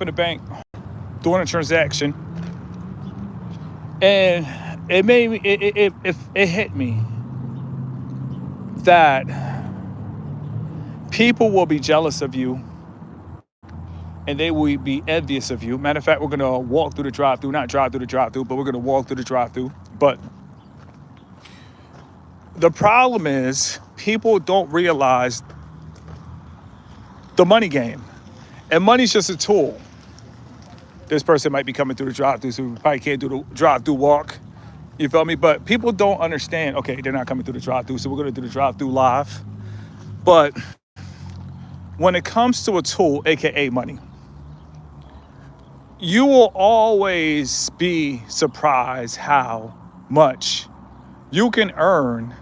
in the bank doing a transaction, and it made me it hit me that people will be jealous of you and they will be envious of you. Matter of fact, we're gonna walk through the drive-through, not drive through the drive-through, but we're gonna walk through the drive-through. But the problem is people don't realize the money game, and money's just a tool. This person might be coming through the drive-through, so we probably can't do the drive-through walk. You feel me? But people don't understand. Okay, they're not coming through the drive-through, so we're gonna do the drive-through live. But when it comes to a tool, aka money, you will always be surprised how much you can earn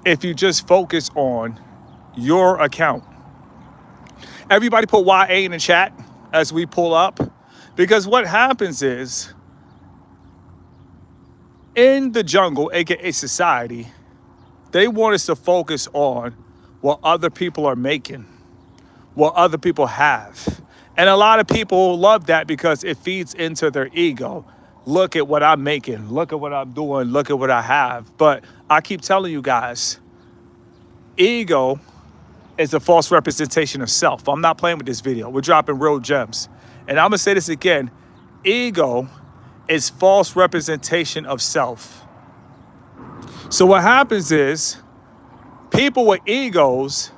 if you just focus on your account. Everybody put YA in the chat as we pull up, because what happens is in the jungle, aka society, they want us to focus on what other people are making, what other people have. And a lot of people love that because it feeds into their ego. Look at what I'm making. Look at what I'm doing. Look at what I have. But I keep telling you guys, ego is a false representation of self. I'm not playing with this video. We're dropping real gems. And I'm going to say this again. Ego is false representation of self. So what happens is people with egos,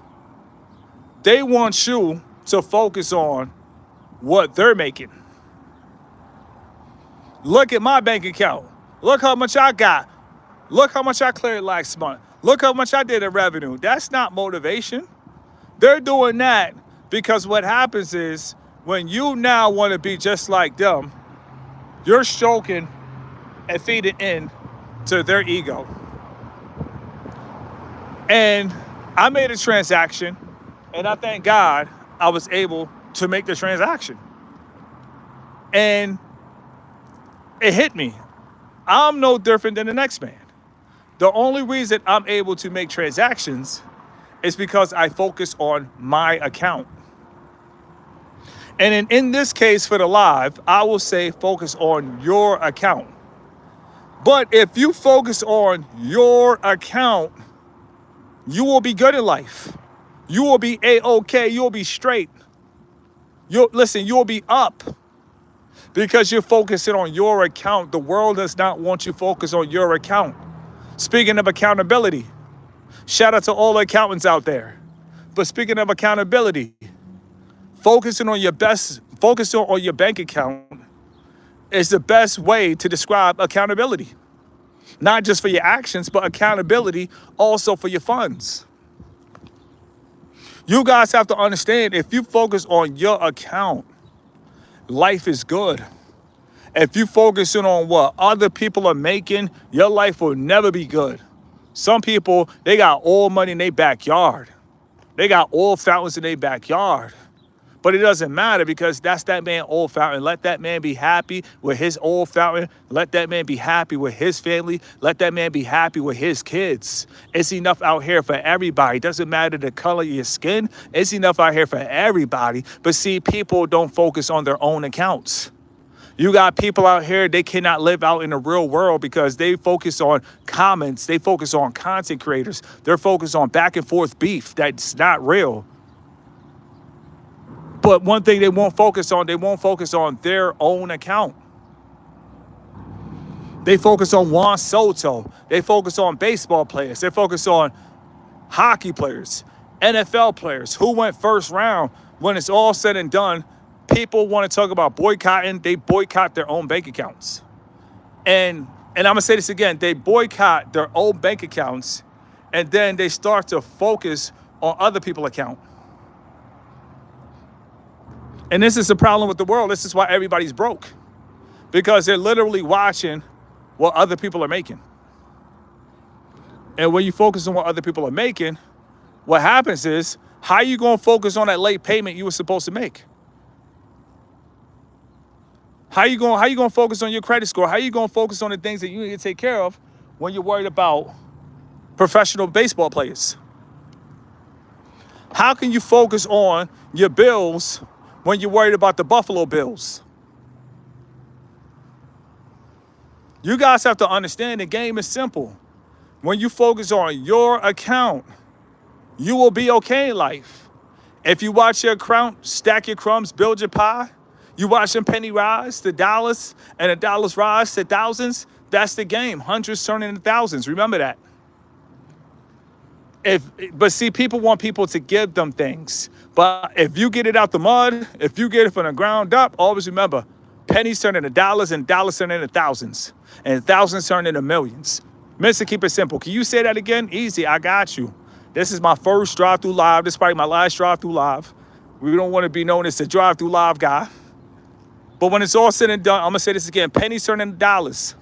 they want you to focus on what they're making. Look at my bank account. Look how much I got. Look how much I cleared last month. Look how much I did in revenue. That's not motivation. They're doing that because what happens is when you now want to be just like them, you're stroking and feeding in to their ego. And I made a transaction, and I thank God I was able to make the transaction. And it hit me. I'm no different than the next man. The only reason I'm able to make transactions is because I focus on my account. And in this case for the live, I will say focus on your account. But if you focus on your account, you will be good in life. You will be A-OK. You'll be straight. You'll be up because you're focusing on your account. The world does not want you focused on your account. Speaking of accountability, shout out to all the accountants out there. But speaking of accountability, focusing on your bank account is the best way to describe accountability. Not just for your actions, but accountability also for your funds. You guys have to understand, if you focus on your account, life is good. If you focusing on what other people are making, your life will never be good. Some people, they got oil money in their backyard. They got oil fountains in their backyard. But it doesn't matter because that's that man's oil fountain. Let that man be happy with his oil fountain. Let that man be happy with his family. Let that man be happy with his kids. It's enough out here for everybody. It doesn't matter the color of your skin. It's enough out here for everybody. But see, people don't focus on their own accounts. You got people out here, they cannot live out in the real world because they focus on comments. They focus on content creators. They're focused on back and forth beef that's not real. But one thing they won't focus on their own account. They focus on Juan Soto. They focus on baseball players. They focus on hockey players, NFL players, who went first round. When it's all said and done, people want to talk about boycotting. They boycott their own bank accounts. And I'm going to say this again. They boycott their own bank accounts, and then they start to focus on other people's account. And this is the problem with the world. This is why everybody's broke. Because they're literally watching what other people are making. And when you focus on what other people are making, what happens is, how are you going to focus on that late payment you were supposed to make? How you going to focus on your credit score? How are you going to focus on the things that you need to take care of when you're worried about professional baseball players? How can you focus on your bills when you're worried about the Buffalo Bills. You guys have to understand the game is simple. When you focus on your account, you will be okay in life. If you watch your account, stack your crumbs, build your pie, you watch them penny rise to dollars and the dollars rise to thousands, that's the game. Hundreds turning into thousands. Remember that. But see, people want people to give them things. But if you get it out the mud, if you get it from the ground up, always remember, pennies turn into dollars and dollars turn into thousands. And thousands turn into millions. Mister, keep it simple. Can you say that again? Easy, I got you. This is my first drive-through live. This is probably my last drive-through live. We don't want to be known as the drive-through live guy. But when it's all said and done, I'm going to say this again. Pennies turn into dollars.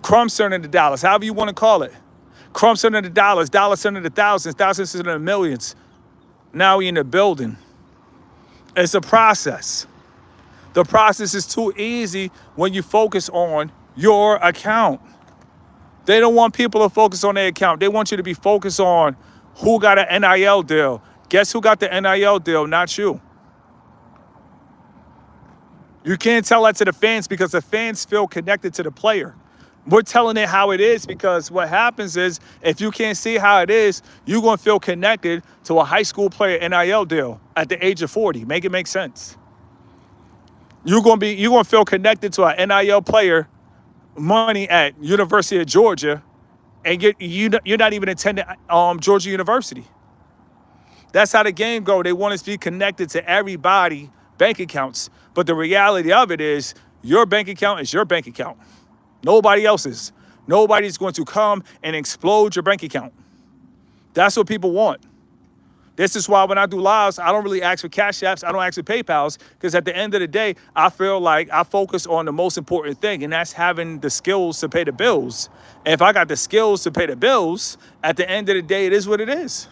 Crumbs turn into dollars, however you want to call it. Crumbs turn into dollars, dollars turn into thousands, thousands turn into millions. Now we in the building. It's a process. The process is too easy when you focus on your account. They don't want people to focus on their account. They want you to be focused on who got an NIL deal. Guess who got the NIL deal? Not you. You can't tell that to the fans because the fans feel connected to the player. We're telling it how it is because what happens is if you can't see how it is, you're going to feel connected to a high school player NIL deal at the age of 40. Make it make sense. You're going to feel connected to an NIL player money at University of Georgia, and you're not even attending Georgia University. That's how the game goes. They want us to be connected to everybody bank accounts, but the reality of it is your bank account is your bank account. Nobody else's. Nobody's going to come and explode your bank account. That's what people want. This is why when I do lives, I don't really ask for Cash Apps. I don't ask for PayPals because at the end of the day, I feel like I focus on the most important thing, and that's having the skills to pay the bills. And if I got the skills to pay the bills, at the end of the day, it is what it is.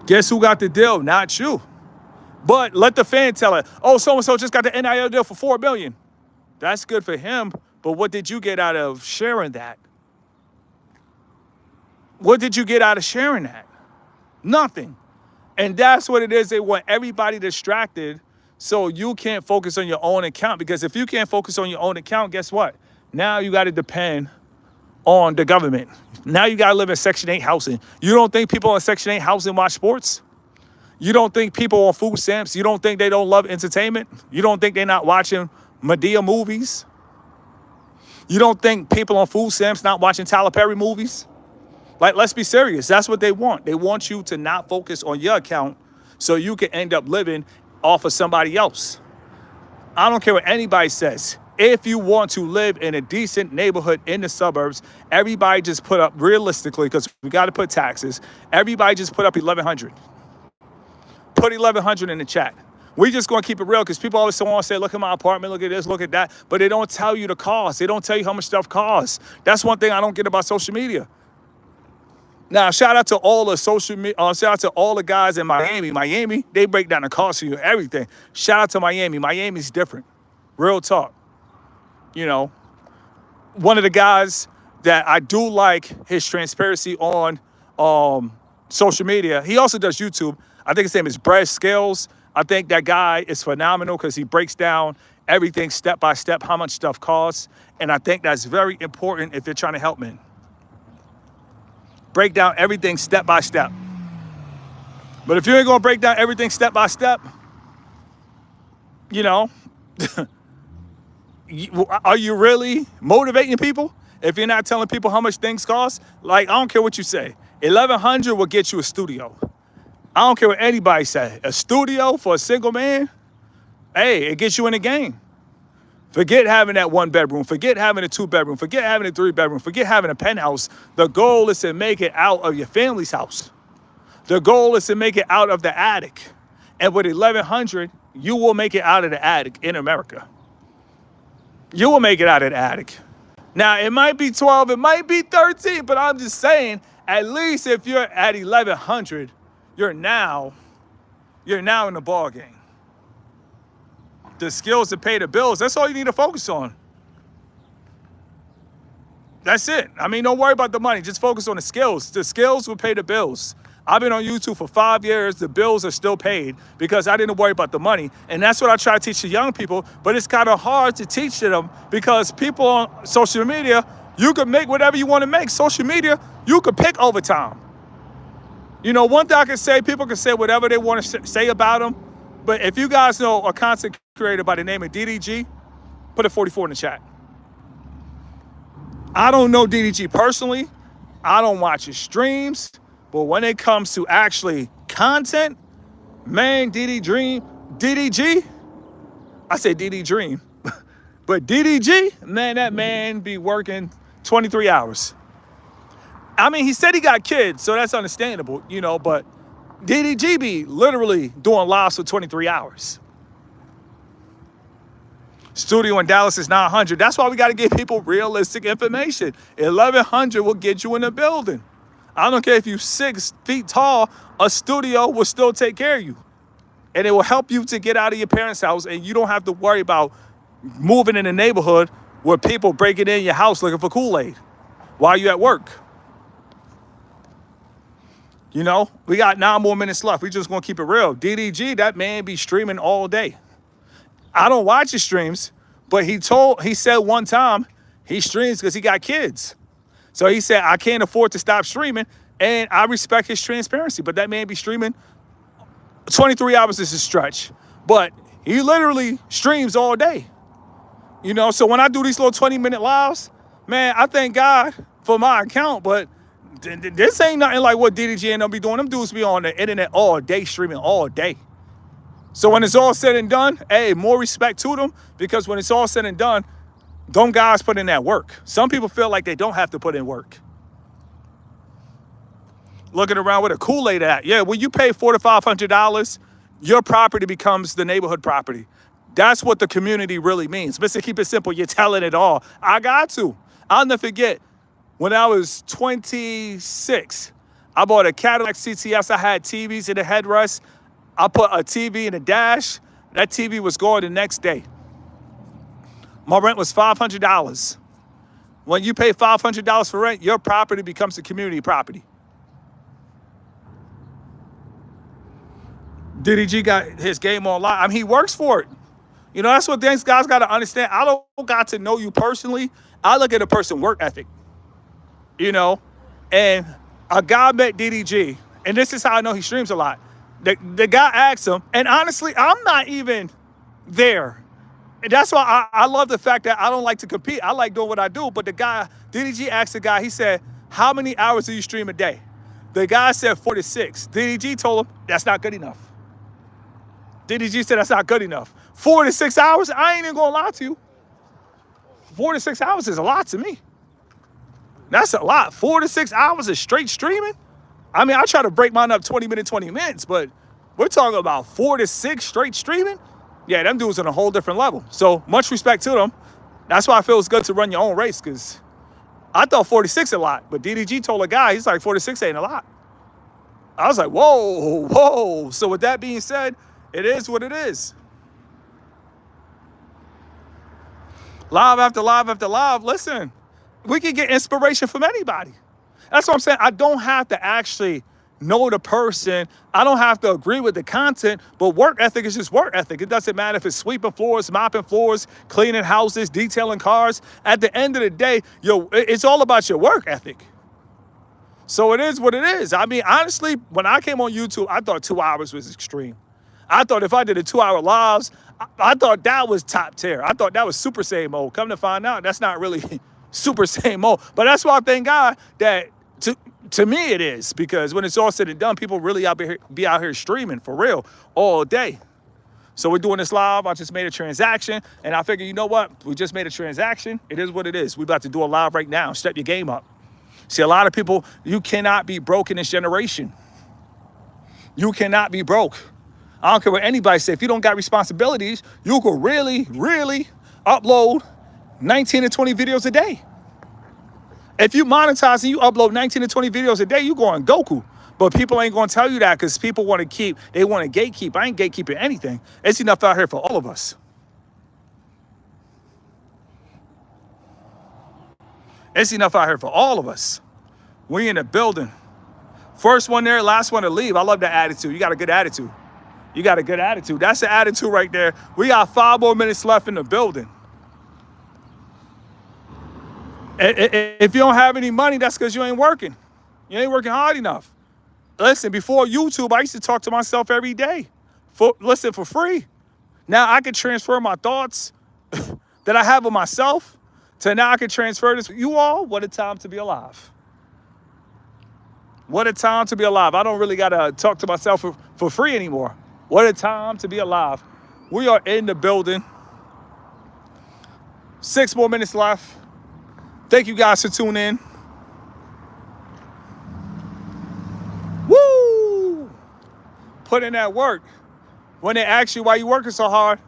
Guess who got the deal? Not you. But let the fan tell it, oh, so-and-so just got the NIL deal for $4 million. That's good for him, but what did you get out of sharing that? What did you get out of sharing that? Nothing. And that's what it is. They want everybody distracted so you can't focus on your own account. Because if you can't focus on your own account, guess what? Now you got to depend on the government. Now you got to live in Section 8 housing. You don't think people in Section 8 housing watch sports? You don't think people on food stamps, you don't think they don't love entertainment? You don't think they're not watching Madea movies? You don't think people on food stamps not watching Tyler Perry movies? Like, let's be serious. That's what they want. They want you to not focus on your account so you can end up living off of somebody else. I don't care what anybody says. If you want to live in a decent neighborhood in the suburbs, everybody just put up, realistically, because we got to put taxes, everybody just put up $1,100. Put $1,100 in the chat. We just going to keep it real because people always want to say, look at my apartment, look at this, look at that. But they don't tell you the cost. They don't tell you how much stuff costs. That's one thing I don't get about social media. Now, shout out to all the shout out to all the guys in Miami. Miami, they break down the cost for you, everything. Shout out to Miami. Miami's different. Real talk. You know, one of the guys that I do like his transparency on social media, he also does YouTube. I think his name is Brad Scales. I think that guy is phenomenal because he breaks down everything step by step, how much stuff costs. And I think that's very important if you're trying to help men. Break down everything step by step. But if you ain't gonna break down everything step by step, you know, are you really motivating people if you're not telling people how much things cost? Like, I don't care what you say. $1,100 will get you a studio. I don't care what anybody say. A studio for a single man, hey, it gets you in the game. Forget having that 1 bedroom. Forget having a 2 bedroom. Forget having a 3 bedroom. Forget having a penthouse. The goal is to make it out of your family's house. The goal is to make it out of the attic. And with $1,100, you will make it out of the attic in America. You will make it out of the attic. Now, it might be 12, it might be 13, but I'm just saying, at least if you're at $1,100, you're now in the ball game. The skills to pay the bills, that's all you need to focus on. That's it. I mean, don't worry about the money. Just focus on the skills. The skills will pay the bills. I've been on YouTube for 5 years. The bills are still paid because I didn't worry about the money. And that's what I try to teach the young people. But it's kind of hard to teach to them because people on social media, you can make whatever you want to make. Social media, you can pick overtime. You know, one thing I can say, people can say whatever they want to say about them. But if you guys know a content creator by the name of DDG, put a 44 in the chat. I don't know DDG personally. I don't watch his streams. But when it comes to actually content, man, DDG, I say DD Dream. But DDG, man, that man be working 23 hours. I mean, he said he got kids, so that's understandable, you know, but DDG be literally doing lives for 23 hours. Studio in Dallas is 900. That's why we got to give people realistic information. 1100 will get you in the building. I don't care if you're 6 feet tall, a studio will still take care of you. And it will help you to get out of your parents' house, and you don't have to worry about moving in a neighborhood where people breaking in your house looking for Kool-Aid while you're at work. You know, we got 9 more minutes left. We just gonna keep it real. DDG, that man be streaming all day. I don't watch his streams, but he said one time he streams because he got kids. So he said, I can't afford to stop streaming, and I respect his transparency, but that man be streaming 23 hours is a stretch, but he literally streams all day. You know, so when I do these little 20-minute lives, man, I thank God for my account, but this ain't nothing like what DDG and them be doing. Them dudes be on the internet all day, streaming all day. So when it's all said and done, hey, more respect to them, because when it's all said and done, them guys put in that work. Some people feel like they don't have to put in work. Looking around with a Kool-Aid at. Yeah, when you pay $400 to $500, your property becomes the neighborhood property. That's what the community really means. But to keep it simple, you're telling it all. I got to. I'll never forget, when I was 26, I bought a Cadillac CTS. I had TVs in the headrest. I put a TV in the dash. That TV was gone the next day. My rent was $500. When you pay $500 for rent, your property becomes a community property. DDG got his game online. I mean, he works for it. You know, that's what things guys got to understand. I don't got to know you personally. I look at a person's work ethic. You know, and a guy met DDG, and this is how I know he streams a lot. The guy asked him, and honestly, I'm not even there. And that's why I love the fact that I don't like to compete. I like doing what I do. But the guy, DDG asked the guy, he said, how many hours do you stream a day? The guy said 4 to 6. DDG told him, that's not good enough. DDG said, that's not good enough. 4 to 6 hours? I ain't even gonna lie to you. 4 to 6 hours is a lot to me. That's a lot. 4 to 6 hours of straight streaming? I mean, I try to break mine up 20 minutes, but we're talking about 4 to 6 straight streaming? Yeah, them dudes on a whole different level. So much respect to them. That's why I feel it's good to run your own race, because I thought 46 a lot, but DDG told a guy, he's like, 46 ain't a lot. I was like, whoa. So with that being said, it is what it is. Live after live after live, listen, we can get inspiration from anybody. That's what I'm saying. I don't have to actually know the person. I don't have to agree with the content, but work ethic is just work ethic. It doesn't matter if it's sweeping floors, mopping floors, cleaning houses, detailing cars. At the end of the day, it's all about your work ethic. So it is what it is. I mean, honestly, when I came on YouTube, I thought 2 hours was extreme. I thought if I did a 2-hour lives, I thought that was top tier. I thought that was Super Saiyan mode. Come to find out, that's not really Super Saiyan mode. But that's why I thank God that to me it is, because when it's all said and done, people really be out here streaming for real all day. So we're doing this live. I just made a transaction, and I figure, you know what? We just made a transaction. It is what it is. We're about to do a live right now. Step your game up. See, a lot of people, you cannot be broke in this generation. You cannot be broke. I don't care what anybody say. If you don't got responsibilities, you could really upload 19 to 20 videos a day. If you monetize and you upload 19 to 20 videos a day, you going Goku. But people ain't going to tell you that, because people want to they want to gatekeep. I ain't gatekeeping anything. It's enough out here for all of us. It's enough out here for all of us. We in the building. First one there, last one to leave. I love that attitude. You got a good attitude. You got a good attitude. That's the attitude right there. We got 5 more minutes left in the building. If you don't have any money, that's because you ain't working. You ain't working hard enough. Listen, before YouTube, I used to talk to myself every day. For free. Now I can transfer my thoughts that I have of myself to now I can transfer this. You all, what a time to be alive. What a time to be alive. I don't really got to talk to myself for free anymore. What a time to be alive. We are in the building. 6 more minutes left. Thank you guys for tuning in. Woo! Put in that work. When they ask you why you working so hard,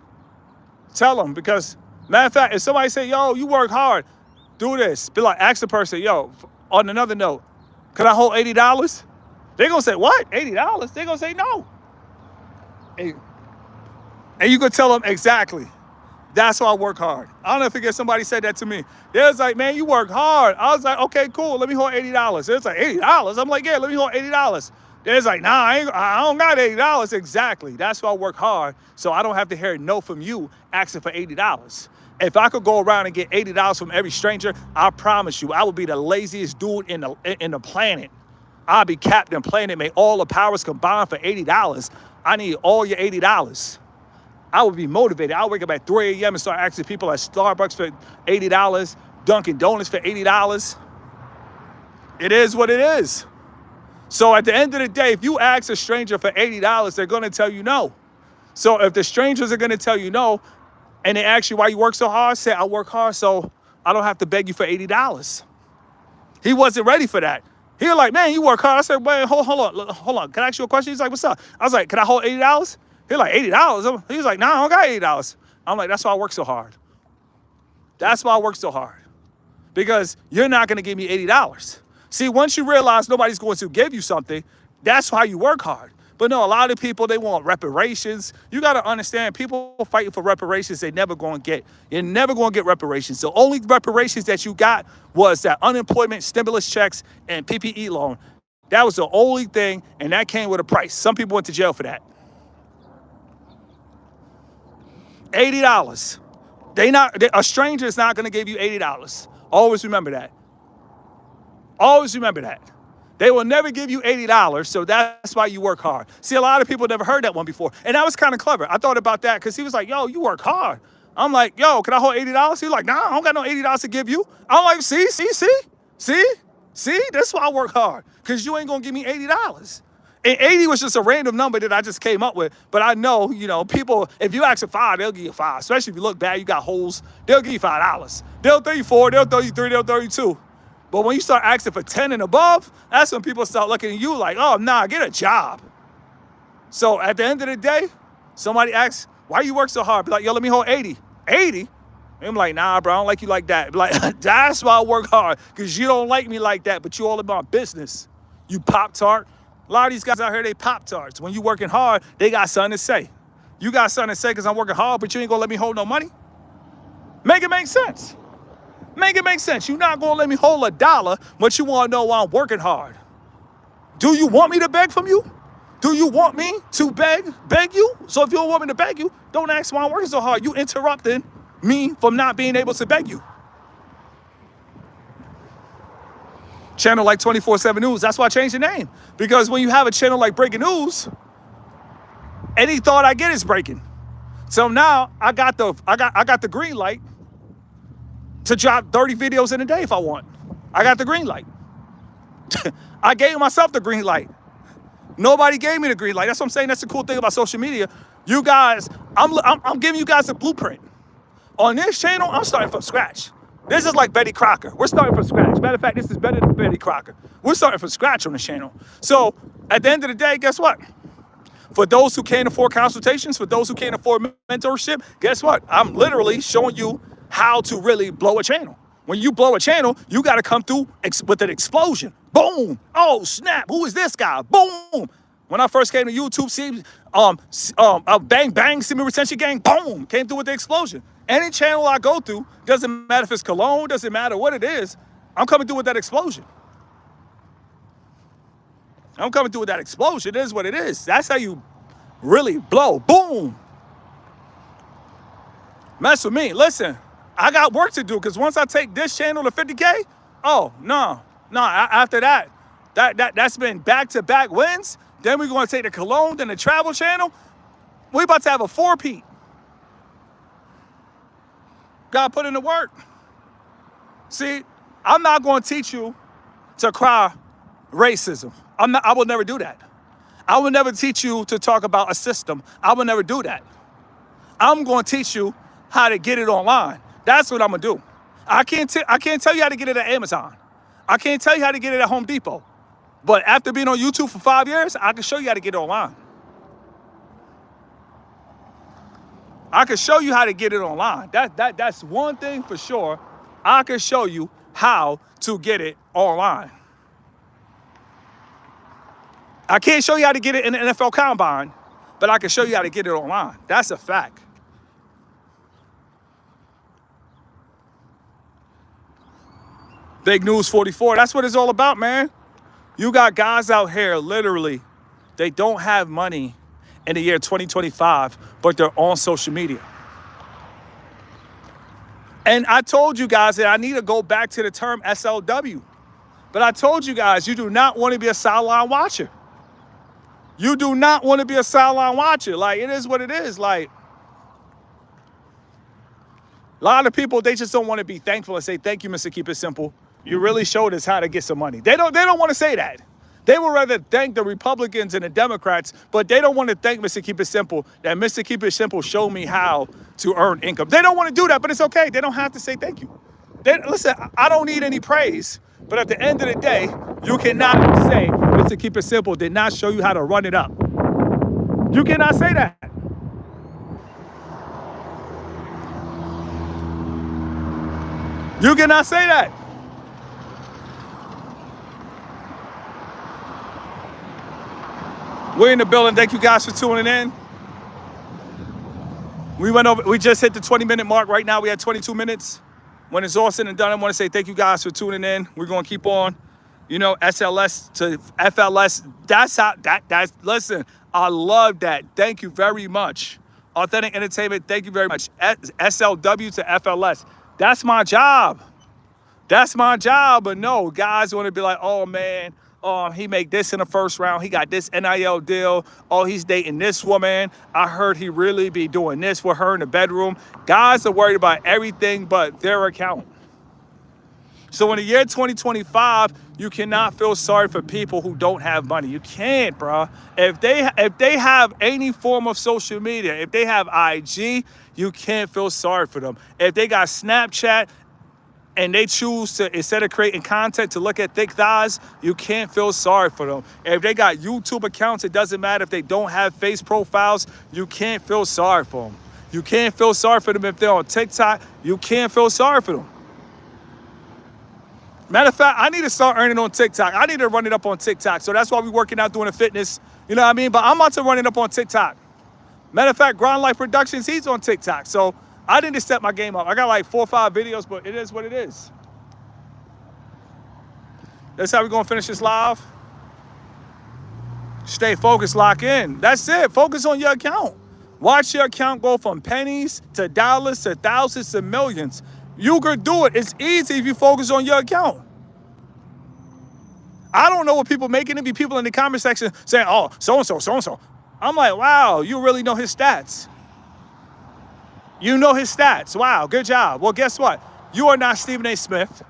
tell them. Because, matter of fact, if somebody say, yo, you work hard, do this. Be like, ask the person, yo, on another note, could I hold $80? They're going to say, what? $80? They're going to say no. And you can tell them exactly. That's why I work hard. I'll never forget somebody said that to me. They was like, man, you work hard. I was like, okay, cool. Let me hold $80. It's like, $80? I'm like, yeah, let me hold $80. They're like, nah, I don't got $80. Exactly. That's why I work hard. So I don't have to hear no from you asking for $80. If I could go around and get $80 from every stranger, I promise you, I would be the laziest dude in the planet. I'll be Captain Planet. May all the powers combine for $80. I need all your $80. I would be motivated. I'll wake up at 3 a.m. and start asking people at Starbucks for $80, Dunkin' Donuts for $80. It is what it is. So at the end of the day, if you ask a stranger for $80, they're going to tell you no. So if the strangers are going to tell you no, and they ask you why you work so hard, say, I work hard so I don't have to beg you for $80. He wasn't ready for that. He was like, man, you work hard. I said, man, hold on. Can I ask you a question? He's like, what's up? I was like, can I hold $80? He was like, $80? He was like, nah, I don't got $80. I'm like, that's why I work so hard. That's why I work so hard. Because you're not going to give me $80. See, once you realize nobody's going to give you something, that's why you work hard. But no, a lot of people, they want reparations. You got to understand, people fighting for reparations, they never going to get. You're never going to get reparations. The only reparations that you got was that unemployment, stimulus checks, and PPE loan. That was the only thing, and that came with a price. Some people went to jail for that. $80. A stranger is not going to give you $80. Always remember that. Always remember that. They will never give you $80, so that's why you work hard. See, a lot of people never heard that one before, and that was kind of clever. I thought about that because he was like, yo, you work hard. I'm like, yo, can I hold $80? He's like, nah, I don't got no $80 to give you. I'm like, see? That's why I work hard, because you ain't going to give me $80. And 80 was just a random number that I just came up with. But I know, people, if you ask for $5, they'll give you $5. Especially if you look bad, you got holes, they'll give you $5. They'll throw you $4, they'll throw you $3, they'll throw you $2. But when you start asking for 10 and above, that's when people start looking at you like, oh, nah, get a job. So at the end of the day, somebody asks, why you work so hard? Be like, yo, let me hold 80. 80? I'm like, nah, bro, I don't like you like that. Be like, that's why I work hard, because you don't like me like that, but you all about business. You Pop-Tart. A lot of these guys out here, they Pop-Tarts. When you working hard, they got something to say. You got something to say because I'm working hard, but you ain't going to let me hold no money? Make it make sense. Make it make sense. You're not going to let me hold $1, but you want to know why I'm working hard. Do you want me to beg from you? Do you want me to beg you? So if you don't want me to beg you, don't ask why I'm working so hard. You interrupting me from not being able to beg you. Channel like 24/7 News. That's why I changed the name. Because when you have a channel like Breaking News, any thought I get is breaking. So now I got the green light to drop 30 videos in a day if I want. I got the green light. I gave myself the green light. Nobody gave me the green light. That's what I'm saying. That's the cool thing about social media. You guys, I'm giving you guys a blueprint. On this channel, I'm starting from scratch. This is like Betty Crocker. We're starting from scratch. Matter of fact, this is better than Betty Crocker. We're starting from scratch on the channel. So at the end of the day, guess what? For those who can't afford consultations, for those who can't afford mentorship, guess what? I'm literally showing you how to really blow a channel. When you blow a channel, you got to come through with an explosion. Boom. Oh, snap. Who is this guy? Boom. When I first came to YouTube, bang, bang, see me retention gang, boom, came through with the explosion. Any channel I go through, doesn't matter if it's cologne, doesn't matter what it is, I'm coming through with that explosion. I'm coming through with that explosion. It is what it is. That's how you really blow. Boom. Mess with me. Listen, I got work to do because once I take this channel to 50K, oh, no. After that's been back-to-back wins. Then we're going to take the Cologne, then the travel channel. We about to have a four-peat. Got to put in the work. See, I'm not going to teach you to cry racism. I will never do that. I will never teach you to talk about a system. I will never do that. I'm going to teach you how to get it online. That's what I'm going to do. I can't tell you how to get it at Amazon. I can't tell you how to get it at Home Depot. But after being on YouTube for 5 years, I can show you how to get it online. I can show you how to get it online. That's one thing for sure. I can show you how to get it online. I can't show you how to get it in the NFL Combine, but I can show you how to get it online. That's a fact. Big News 44, that's what it's all about, man. You got guys out here, literally, they don't have money in the year 2025, but they're on social media. And I told you guys that I need to go back to the term SLW. But I told you guys, you do not want to be a sideline watcher. You do not want to be a sideline watcher. Like, it is what it is. Like, a lot of people, they just don't want to be thankful and say, thank you, Mr. Keep It Simple. You really showed us how to get some money. They don't want to say that. They would rather thank the Republicans and the Democrats, but they don't want to thank Mr. Keep It Simple, that Mr. Keep It Simple showed me how to earn income. They don't want to do that, but it's okay. They don't have to say thank you. Listen, I don't need any praise, but at the end of the day, you cannot say Mr. Keep It Simple did not show you how to run it up. You cannot say that. You cannot say that. We're in the building. Thank you guys for tuning in. We just hit the 20-minute mark. Right now, we had 22 minutes. When it's all said and done, I want to say thank you guys for tuning in. We're going to keep on, SLS to FLS. That's, listen, I love that. Thank you very much. Authentic Entertainment, thank you very much. SLW to FLS. That's my job. That's my job. But no, guys want to be like, oh, man, he make this in the first round. He got this NIL deal. Oh, he's dating this woman. I heard he really be doing this with her in the bedroom. Guys are worried about everything but their account. So in the year 2025, you cannot feel sorry for people who don't have money. You can't, bro. If they have any form of social media, if they have IG, you can't feel sorry for them. If they got Snapchat, and they choose to, instead of creating content, to look at thick thighs, you can't feel sorry for them. If they got YouTube accounts, it doesn't matter if they don't have face profiles, you can't feel sorry for them. You can't feel sorry for them if they're on TikTok. You can't feel sorry for them. Matter of fact, I need to start earning on TikTok. I need to run it up on TikTok. So that's why we're working out doing the fitness. You know what I mean? But I'm about to run it up on TikTok. Matter of fact, Grind Life Productions, he's on TikTok. So I need to step my game up. I got like 4 or 5 videos, but it is what it is. That's how we're going to finish this live. Stay focused, lock in. That's it. Focus on your account. Watch your account go from pennies to dollars to thousands to millions. You could do it. It's easy if you focus on your account. I don't know what people making. It be people in the comment section saying, oh, so-and-so, so-and-so. I'm like, wow, you really know his stats. You know his stats. Wow, good job. Well, guess what? You are not Stephen A. Smith.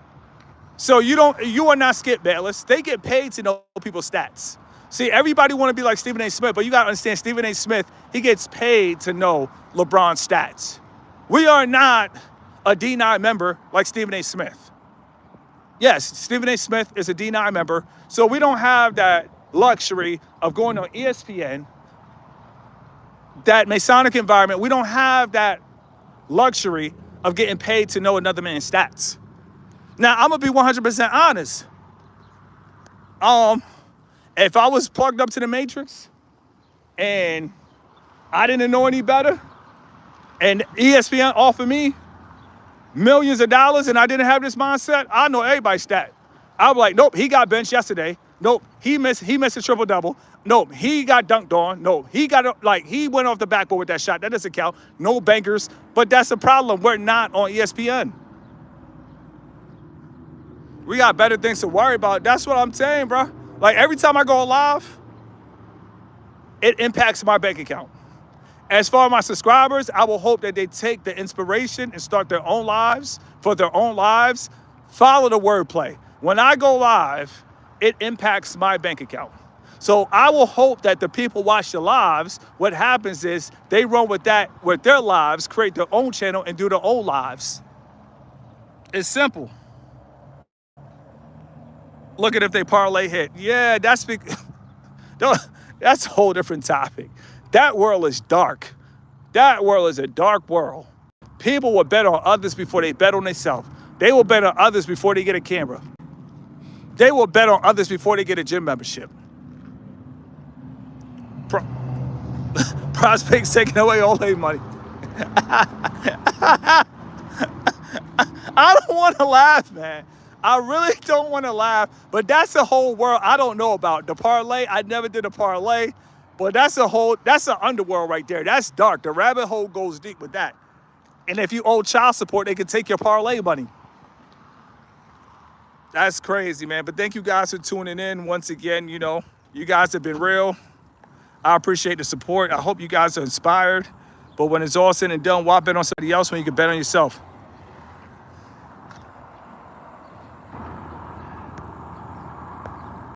So you are not Skip Bayless. They get paid to know people's stats. See, everybody want to be like Stephen A. Smith, but you got to understand Stephen A. Smith, he gets paid to know LeBron's stats. We are not a D9 member like Stephen A. Smith. Yes, Stephen A. Smith is a D9 member, so we don't have that luxury of going on ESPN, that Masonic environment. We don't have that luxury of getting paid to know another man's stats. Now, I'm going to be 100% honest. If I was plugged up to the Matrix and I didn't know any better and ESPN offered me millions of dollars and I didn't have this mindset, I know everybody's stat. I'd be like, nope, he got benched yesterday. Nope, he missed a triple double. Nope, he got dunked on. No, he got like he went off the backboard with that shot. That doesn't count. No bankers. But that's the problem. We're not on ESPN. We got better things to worry about. That's what I'm saying, bro. Like every time I go live, it impacts my bank account. As far as my subscribers, I will hope that they take the inspiration and start their own lives for their own lives. Follow the wordplay. When I go live, it impacts my bank account. So I will hope that the people watch the lives. What happens is they run with that, with their lives, create their own channel and do their own lives. It's simple. Look at if they parlay hit. Yeah, that's that's a whole different topic. That world is dark. That world is a dark world. People will bet on others before they bet on themselves. They will bet on others before they get a camera. They will bet on others before they get a gym membership. Prospects taking away all their money. I don't want to laugh, man. I really don't want to laugh, but that's a whole world I don't know about. The parlay, I never did a parlay, but that's an underworld right there. That's dark. The rabbit hole goes deep with that. And if you owe child support, they can take your parlay money. That's crazy, man. But thank you guys for tuning in once again. You know, you guys have been real. I appreciate the support. I hope you guys are inspired. But when it's all said and done, why bet on somebody else when you can bet on yourself?